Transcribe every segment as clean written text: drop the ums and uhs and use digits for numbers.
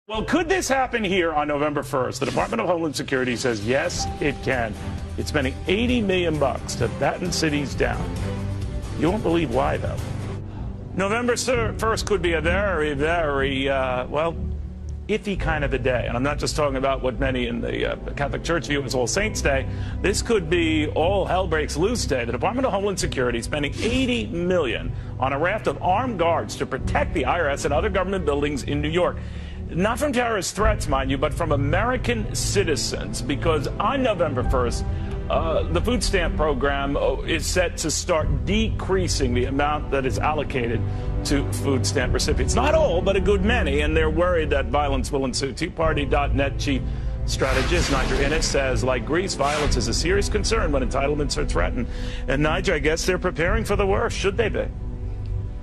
Well, could this happen here on November 1st? The Department of Homeland Security says, yes, it can. It's spending $80 million to batten cities down. You won't believe why, though. November 1st could be a very, very, iffy kind of a day. And I'm not just talking about what many in the Catholic Church view as All Saints Day. This could be all hell breaks loose day. The Department of Homeland Security spending $80 million on a raft of armed guards to protect the IRS and other government buildings in New York. Not from terrorist threats, mind you, but from American citizens, because on November 1st, the food stamp program is set to start decreasing the amount that is allocated to food stamp recipients. Not all, but a good many, and they're worried that violence will ensue. TeaParty.net chief strategist Niger Innes says, like Greece, violence is a serious concern when entitlements are threatened. And Niger, I guess they're preparing for the worst. Should they be?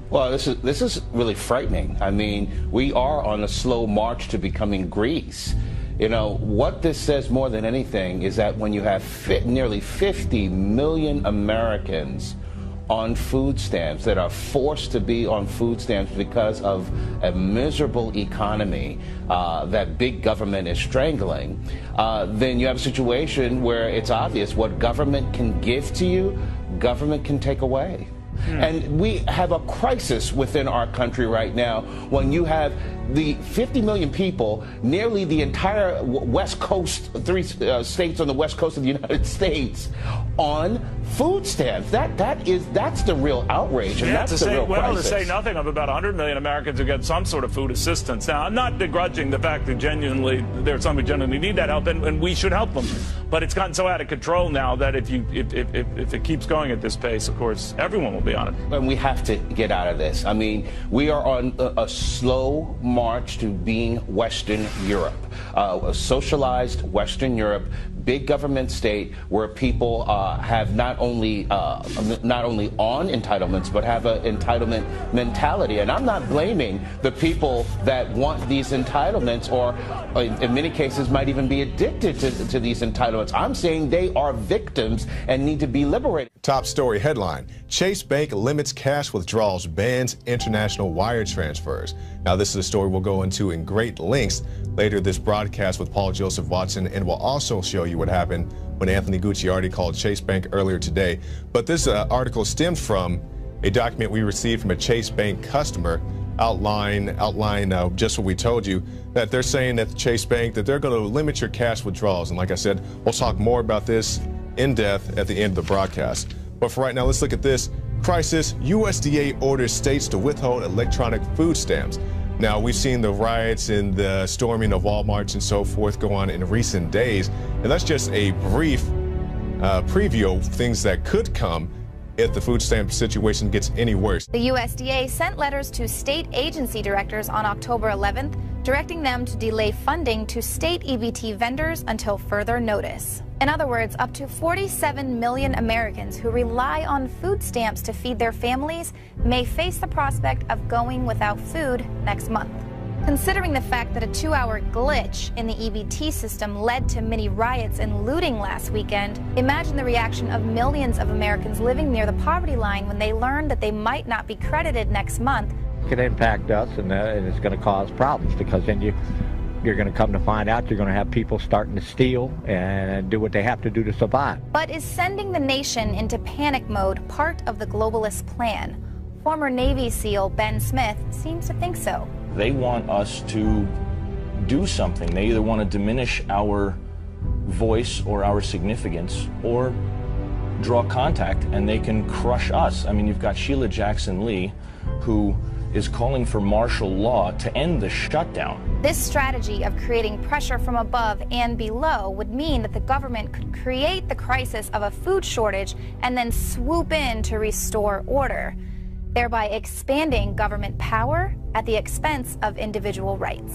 Well, this is really frightening. I mean, we are on a slow march to becoming Greece. You know, what this says more than anything is that when you have nearly 50 million Americans on food stamps that are forced to be on food stamps because of a miserable economy that big government is strangling, then you have a situation where it's obvious what government can give to you, government can take away. And we have a crisis within our country right now when you have the 50 million people, nearly the entire West Coast, three states on the West Coast of the United States, on food stamps. That's the real outrage, and that's the real crisis. To say nothing of about 100 million Americans who get some sort of food assistance. Now, I'm not begrudging the fact that there are some who genuinely need that help, and we should help them. But it's gotten so out of control now that if it keeps going at this pace, of course, everyone will be on it. And we have to get out of this. I mean, we are on a slow march to being Western Europe, a socialized Western Europe, big government state where people have not only on entitlements but have an entitlement mentality. And I'm not blaming the people that want these entitlements, or in many cases might even be addicted to these entitlements. I'm saying they are victims and need to be liberated. Top story headline: Chase Bank limits cash withdrawals, bans international wire transfers. Now, this is a story we'll go into in great lengths later this broadcast with Paul Joseph Watson, and we'll also show you what happened when Anthony Gucciardi called Chase Bank earlier today. But this article stemmed from a document we received from a Chase Bank customer outline just what we told you, that they're saying that the Chase Bank, that they're going to limit your cash withdrawals. And like I said, we'll talk more about this in depth at the end of the broadcast. But for right now, let's look at this. Crisis: USDA orders states to withhold electronic food stamps. Now, we've seen the riots and the storming of Walmarts and so forth go on in recent days, and that's just a brief preview of things that could come if the food stamp situation gets any worse. The USDA sent letters to state agency directors on October 11th, directing them to delay funding to state EBT vendors until further notice. In other words, up to 47 million Americans who rely on food stamps to feed their families may face the prospect of going without food next month. Considering the fact that a 2-hour glitch in the EBT system led to many riots and looting last weekend, imagine the reaction of millions of Americans living near the poverty line when they learned that they might not be credited next month. It can impact us, and it's going to cause problems, because then you're going to come to find out you're going to have people starting to steal and do what they have to do to survive. But is sending the nation into panic mode part of the globalist plan? Former Navy SEAL Ben Smith seems to think so. They want us to do something. They either want to diminish our voice or our significance, or draw contact, and they can crush us. I mean, you've got Sheila Jackson Lee, who is calling for martial law to end the shutdown. This strategy of creating pressure from above and below would mean that the government could create the crisis of a food shortage and then swoop in to restore order, thereby expanding government power at the expense of individual rights.